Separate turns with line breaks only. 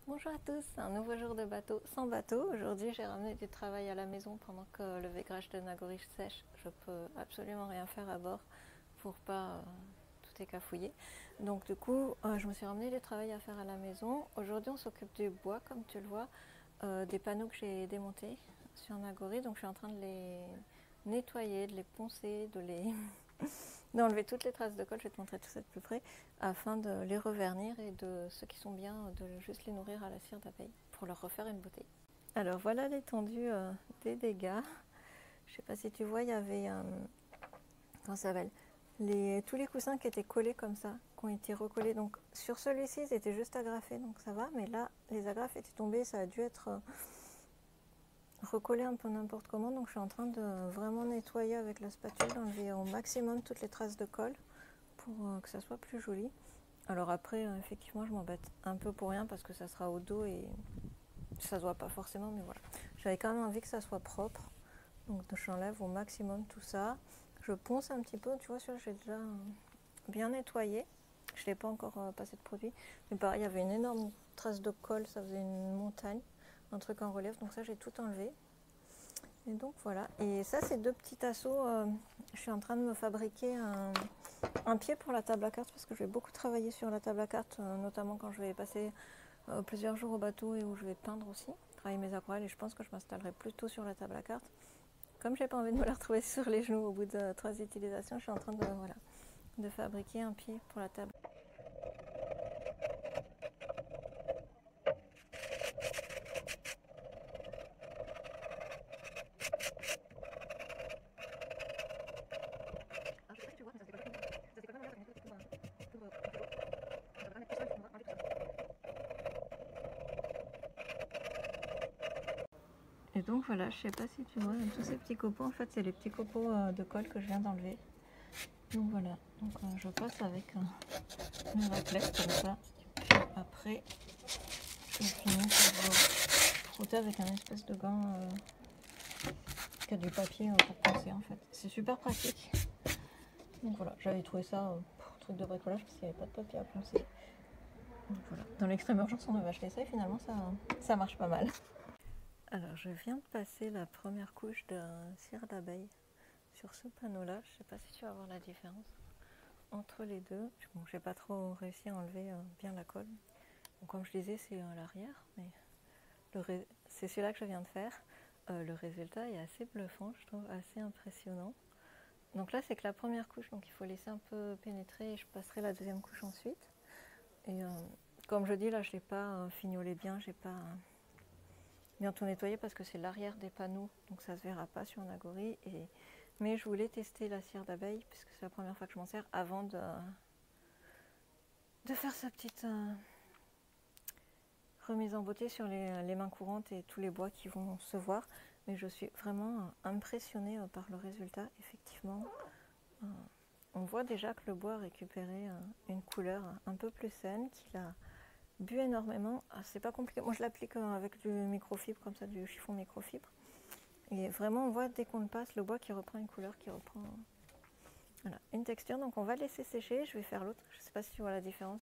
Bonjour à tous, un nouveau jour de bateau sans bateau. Aujourd'hui j'ai ramené du travail à la maison pendant que le vaigrage de Nagori sèche. Je peux absolument rien faire à bord pour pas tout écafouiller. Donc du coup je me suis ramené du travail à faire à la maison. Aujourd'hui on s'occupe du bois comme tu le vois, des panneaux que j'ai démontés sur Nagori. Donc je suis en train de les nettoyer, de les poncer, d'enlever toutes les traces de colle. Je vais te montrer tout ça de plus près afin de les revernir et de ceux qui sont bien de juste les nourrir à la cire d'abeille pour leur refaire une beauté. Alors voilà l'étendue des dégâts. Je sais pas si tu vois, il y avait comment ça s'appelle, tous les coussins qui étaient collés comme ça, qui ont été recollés. Donc sur celui-ci, ils étaient juste agrafés, donc ça va. Mais là, les agrafes étaient tombées, ça a dû être recollé un peu n'importe comment. Donc je suis en train de vraiment nettoyer avec la spatule, d'enlever au maximum toutes les traces de colle pour que ça soit plus joli. Alors après, effectivement, je m'embête un peu pour rien parce que ça sera au dos et ça se voit pas forcément, mais voilà. J'avais quand même envie que ça soit propre, donc j'enlève au maximum tout ça. Je ponce un petit peu, tu vois, j'ai déjà bien nettoyé. Je n'ai pas encore passé de produit, mais pareil, il y avait une énorme trace de colle, ça faisait une montagne, un truc en relief, donc ça j'ai tout enlevé. Et donc voilà, et ça c'est deux petits tasseaux. Je suis en train de me fabriquer un pied pour la table à cartes parce que je vais beaucoup travailler sur la table à cartes, notamment quand je vais passer plusieurs jours au bateau et où je vais peindre aussi, travailler mes aquarelles, et je pense que je m'installerai plutôt sur la table à cartes. Comme j'ai pas envie de me la retrouver sur les genoux au bout de 3 utilisations, je suis en train de fabriquer un pied pour la table. Et donc voilà, je sais pas si tu vois, tous ces petits copeaux, en fait c'est les petits copeaux de colle que je viens d'enlever. Donc voilà, donc je passe avec une raclette comme ça. Puis après, je finis par frotter avec un espèce de gant qui a du papier pour poncer en fait. C'est super pratique. Donc voilà, j'avais trouvé ça truc de bricolage parce qu'il n'y avait pas de papier à poncer. Donc voilà, dans l'extrême urgence on avait acheté ça et finalement ça marche pas mal. Alors je viens de passer la première couche de cire d'abeille sur ce panneau là. Je sais pas si tu vas voir la différence entre les deux. Bon, j'ai pas trop réussi à enlever bien la colle. Donc, comme je disais, c'est à l'arrière, mais c'est celui-là que je viens de faire. Le résultat est assez bluffant, je trouve, assez impressionnant. Donc là, c'est que la première couche, donc il faut laisser un peu pénétrer et je passerai la deuxième couche ensuite. Et comme je dis, là, je ne l'ai pas fignolé bien, j'ai pas bien tout nettoyé parce que c'est l'arrière des panneaux, donc ça ne se verra pas sur Nagori. Mais je voulais tester la cire d'abeille puisque c'est la première fois que je m'en sers avant de faire sa petite remise en beauté sur les mains courantes et tous les bois qui vont se voir. Mais je suis vraiment impressionnée par le résultat. Effectivement, on voit déjà que le bois a récupéré une couleur un peu plus saine, qu'il a bu énormément. C'est pas compliqué. Moi, je l'applique avec du microfibre, comme ça, du chiffon microfibre. Et vraiment, on voit dès qu'on le passe, le bois qui reprend une couleur, qui reprend voilà, une texture. Donc, on va laisser sécher. Je vais faire l'autre. Je sais pas si tu vois la différence.